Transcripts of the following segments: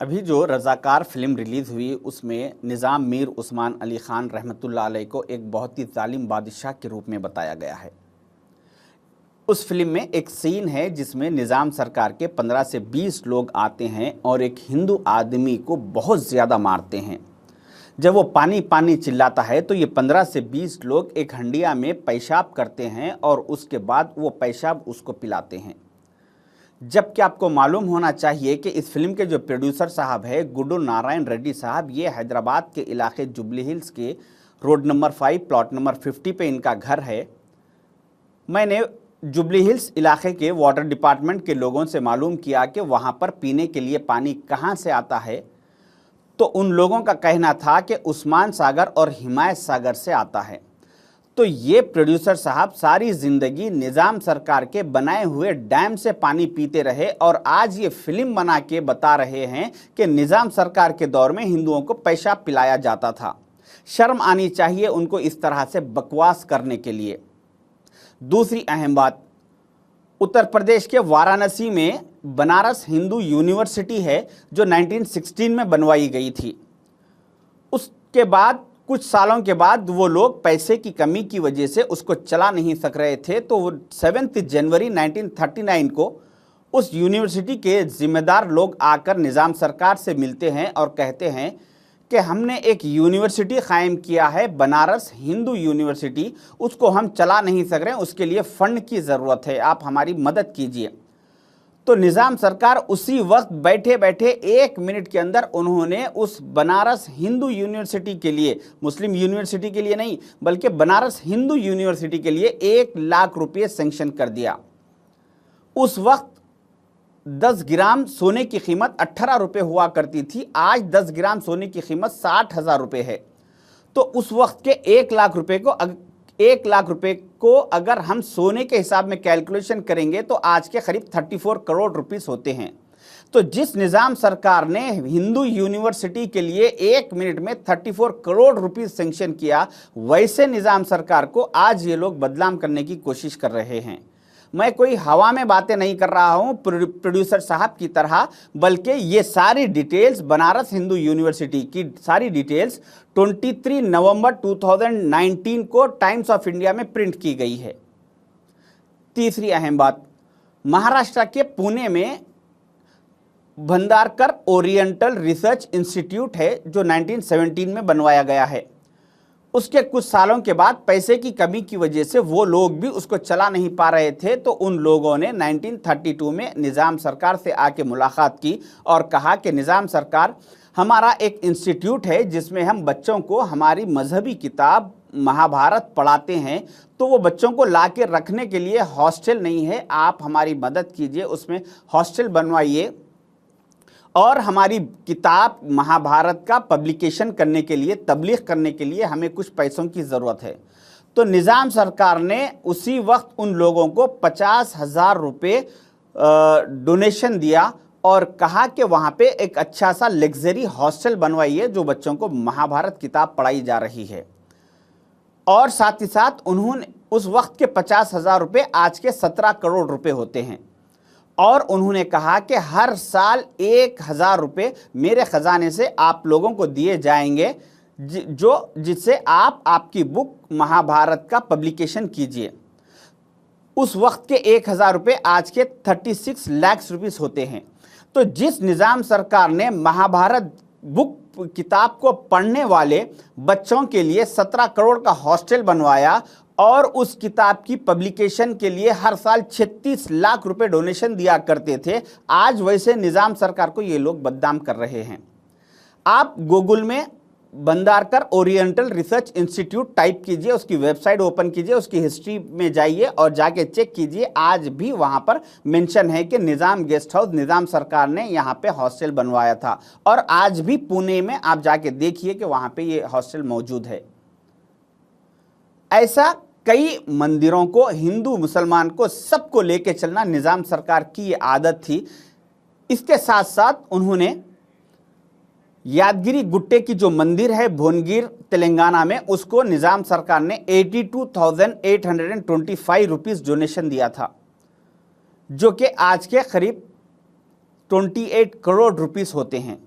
अभी जो रज़ाकार film release हुई उसमें निज़ाम मीर उस्मान अली ख़ान रहमतुल्लाह अलैह को एक बहुत ही ज़ालिम बादशाह के रूप में बताया गया है। उस फिल्म में एक सीन है जिसमें निज़ाम सरकार के 15 से 20 लोग आते हैं और एक हिंदू आदमी को बहुत ज़्यादा मारते हैं। जब वो पानी पानी चिल्लाता है तो ये 15 से 20 लोग एक हंडिया में पेशाब करते हैं और उसके बाद वो पेशाब उसको पिलाते हैं। जबकि आपको मालूम होना चाहिए कि इस फिल्म के जो प्रोड्यूसर साहब है गुड्डू नारायण रेड्डी साहब, ये हैदराबाद के इलाके जुबली हिल्स के रोड नंबर 5 प्लॉट नंबर 50 पे इनका घर है। मैंने जुबली हिल्स इलाके के वाटर डिपार्टमेंट के लोगों से मालूम किया कि वहाँ पर पीने के लिए पानी कहाँ से आता है, तो उन लोगों का कहना था कि उस्मान सागर और हिमायत सागर से आता है। तो ये प्रोड्यूसर साहब सारी ज़िंदगी निज़ाम सरकार के बनाए हुए डैम से पानी पीते रहे और आज ये फिल्म बना के बता रहे हैं कि निज़ाम सरकार के दौर में हिंदुओं को पेशाब पिलाया जाता था। शर्म आनी चाहिए उनको इस तरह से बकवास करने के लिए। दूसरी अहम बात, उत्तर प्रदेश के वाराणसी में बनारस हिंदू यूनिवर्सिटी है जो 1916 में बनवाई गई थी। उसके बाद कुछ सालों के बाद वो लोग पैसे की कमी की वजह से उसको चला नहीं सक रहे थे, तो वो 7 जनवरी 1939 को उस यूनिवर्सिटी के जिम्मेदार लोग आकर निज़ाम सरकार से मिलते हैं और कहते हैं कि हमने एक यूनिवर्सिटी कायम किया है बनारस हिंदू यूनिवर्सिटी, उसको हम चला नहीं सक रहे, उसके लिए फ़ंड की ज़रूरत है, आप हमारी मदद कीजिए। तो निज़ाम सरकार उसी वक्त बैठे बैठे 1 मिनट के अंदर उन्होंने उस बनारस हिंदू यूनिवर्सिटी के लिए, मुस्लिम यूनिवर्सिटी के लिए नहीं बल्कि बनारस हिंदू यूनिवर्सिटी के लिए 1 लाख रुपये सेंक्शन कर दिया। उस वक्त 10 ग्राम सोने की कीमत 18 रुपये हुआ करती थी, आज 10 ग्राम सोने की कीमत 60,000 रुपये है। तो उस वक्त के 1 लाख रुपये को अगर हम सोने के हिसाब में कैलकुलेशन करेंगे तो आज के करीब 34 करोड़ रुपीस होते हैं। तो जिस निज़ाम सरकार ने हिंदू यूनिवर्सिटी के लिए 1 मिनट में 34 करोड़ रुपीस सेंक्शन किया, वैसे निज़ाम सरकार को आज ये लोग बदनाम करने की कोशिश कर रहे हैं। मैं कोई हवा में बातें नहीं कर रहा हूं प्रोड्यूसर साहब की तरह, बल्कि ये सारी डिटेल्स बनारस हिंदू यूनिवर्सिटी की सारी डिटेल्स 23 नवंबर 2019 को टाइम्स ऑफ इंडिया में प्रिंट की गई है। तीसरी अहम बात, महाराष्ट्र के पुणे में भंडारकर ओरिएंटल रिसर्च इंस्टीट्यूट है जो 1917 में बनवाया गया है। उसके कुछ सालों के बाद पैसे की कमी की वजह से वो लोग भी उसको चला नहीं पा रहे थे, तो उन लोगों ने 1932 में निज़ाम सरकार से आके मुलाकात की और कहा कि निज़ाम सरकार, हमारा एक इंस्टीट्यूट है जिसमें हम बच्चों को हमारी मजहबी किताब महाभारत पढ़ाते हैं, तो वो बच्चों को ला के रखने के लिए हॉस्टल नहीं है, आप हमारी मदद कीजिए, उसमें हॉस्टल बनवाइए और हमारी किताब महाभारत का पब्लिकेशन करने के लिए, तबलीग करने के लिए हमें कुछ पैसों की ज़रूरत है। तो निज़ाम सरकार ने उसी वक्त उन लोगों को 50,000 रुपये डोनेशन दिया और कहा कि वहाँ पे एक अच्छा सा लग्जरी हॉस्टल बनवाइए जो बच्चों को महाभारत किताब पढ़ाई जा रही है। और साथ ही साथ उन्होंने उस वक्त के 50,000 रुपये आज के 17 करोड़ रुपये होते हैं और उन्होंने कहा कि हर साल 1,000 रुपये मेरे ख़जाने से आप लोगों को दिए जाएंगे जिससे आप आपकी बुक महाभारत का पब्लिकेशन कीजिए। उस वक्त के 1,000 रुपये आज के 36 लाख रुपीस होते हैं। तो जिस निज़ाम सरकार ने महाभारत बुक किताब को पढ़ने वाले बच्चों के लिए 17 करोड़ का हॉस्टल बनवाया और उस किताब की पब्लिकेशन के लिए हर साल 36 लाख रुपए डोनेशन दिया करते थे, आज वैसे निज़ाम सरकार को ये लोग बदनाम कर रहे हैं। आप गूगल में Bhandarkar oriental research institute type कीजिए, उसकी वेबसाइट ओपन कीजिए, उसकी हिस्ट्री में जाइए और जाके चेक कीजिए, आज भी वहाँ पर मेंशन है कि निज़ाम गेस्ट हाउस निज़ाम सरकार ने यहाँ पे हॉस्टल बनवाया था और आज भी पुणे में आप जाके देखिए कि वहाँ पे ये हॉस्टल मौजूद है। ऐसा कई मंदिरों को, हिंदू मुसलमान को, सबको लेके चलना निज़ाम सरकार की ये आदत थी। इसके साथ साथ उन्होंने यादगिरी गुट्टे की जो मंदिर है भुवनगिर तेलंगाना में, उसको निज़ाम सरकार ने 82,825 रुपीस डोनेशन दिया था, जो कि आज के करीब 28 करोड़ रुपीस होते हैं।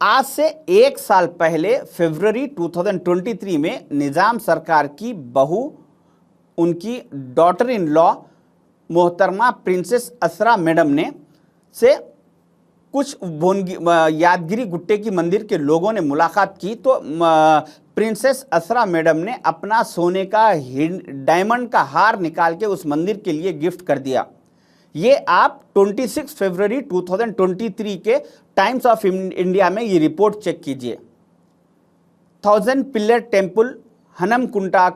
आज से 1 साल पहले फरवरी 2023 में निज़ाम सरकार की बहू, उनकी डॉटर इन लॉ मोहतरमा प्रिंसेस असरा मैडम ने से कुछ यादगिरी गुट्टे की मंदिर के लोगों ने मुलाकात की तो प्रिंसेस असरा मैडम ने अपना सोने का डायमंड का हार निकाल के उस मंदिर के लिए गिफ्ट कर दिया। ये आप 26 फरवरी 2023 के टाइम्स ऑफ इंडिया में ये रिपोर्ट चेक कीजिए। 1000 पिलर टेम्पल हनमकुंटा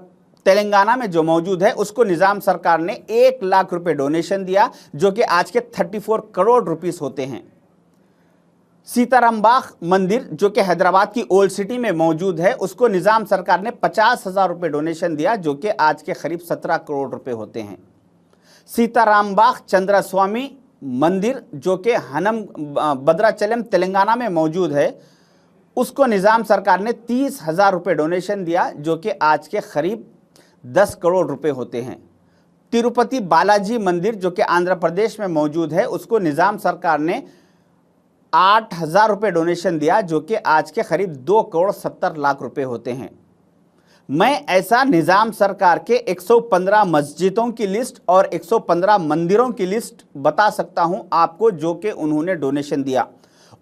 तेलंगाना में जो मौजूद है, उसको निज़ाम सरकार ने 1 लाख रुपए डोनेशन दिया, जो कि आज के 34 करोड़ रुपीस होते हैं। सीताराम बाग मंदिर जो कि हैदराबाद की ओल्ड सिटी में मौजूद है, उसको निज़ाम सरकार ने 50,000 रुपए डोनेशन दिया, जो कि आज के करीब 17 करोड़ रुपए होते हैं। सीताराम बाग चंद्रस्वामी मंदिर जो कि भद्राचलम तेलंगाना में मौजूद है, उसको निज़ाम सरकार ने 30,000 रुपए डोनेशन दिया, जो कि आज के करीब 10 करोड़ रुपए होते हैं। तिरुपति बालाजी मंदिर जो कि आंध्र प्रदेश में मौजूद है, उसको निज़ाम सरकार ने 8,000 रुपये डोनेशन दिया, जो कि आज के करीब 2 करोड़ 70 लाख रुपए होते हैं। मैं ऐसा निज़ाम सरकार के 115 मस्जिदों की लिस्ट और 115 मंदिरों की लिस्ट बता सकता हूं आपको, जो कि उन्होंने डोनेशन दिया।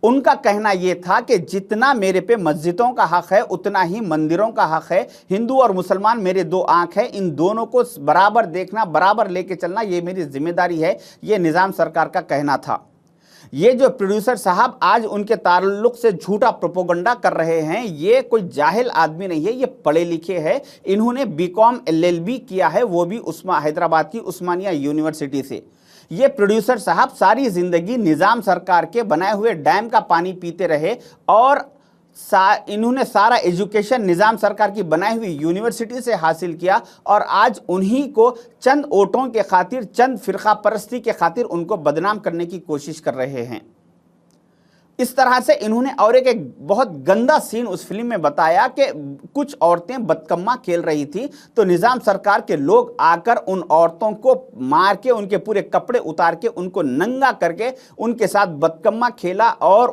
उनका कहना यह था कि जितना मेरे पे मस्जिदों का हक है, उतना ही मंदिरों का हक है। हिंदू और मुसलमान मेरे 2 आंख है, इन दोनों को बराबर देखना, बराबर लेके चलना, ये मेरी जिम्मेदारी है। ये निज़ाम सरकार का कहना था। ये जो प्रोड्यूसर साहब आज उनके ताल्लुक से झूठा प्रोपोगंडा कर रहे हैं, ये कोई जाहिल आदमी नहीं है, ये पढ़े लिखे हैं। इन्होंने बीकॉम LLB किया है, वो भी हैदराबाद की उस्मानिया यूनिवर्सिटी से। ये प्रोड्यूसर साहब सारी जिंदगी निज़ाम सरकार के बनाए हुए डैम का पानी पीते रहे और इन्होंने सारा एजुकेशन निज़ाम सरकार की बनाई हुई यूनिवर्सिटी से हासिल किया, और आज उन्हीं को चंद वोटों के खातिर, चंद फिरका परस्ती के खातिर उनको बदनाम करने की कोशिश कर रहे हैं। इस तरह से इन्होंने और एक बहुत गंदा सीन उस फिल्म में बताया कि कुछ औरतें बदकम्मा खेल रही थी, तो निज़ाम सरकार के लोग आकर उन औरतों को मार के, उनके पूरे कपड़े उतार के, उनको नंगा करके उनके साथ बदकम्मा खेला और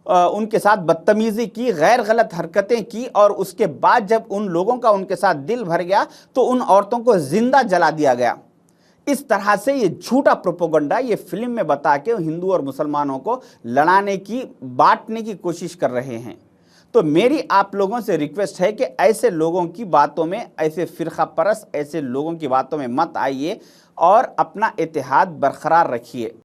उनके साथ बदतमीजी की, गैर गलत हरकतें की, और उसके बाद जब उन लोगों का उनके साथ दिल भर गया तो उन औरतों को जिंदा जला दिया गया। इस तरह से ये झूठा प्रोपोगंडा ये फिल्म में बता के हिंदू और मुसलमानों को लड़ाने की, बांटने की कोशिश कर रहे हैं। तो मेरी आप लोगों से रिक्वेस्ट है कि ऐसे लोगों की बातों में, ऐसे फिरका परस्त ऐसे लोगों की बातों में मत आइए और अपना इत्तेहाद बरकरार रखिए।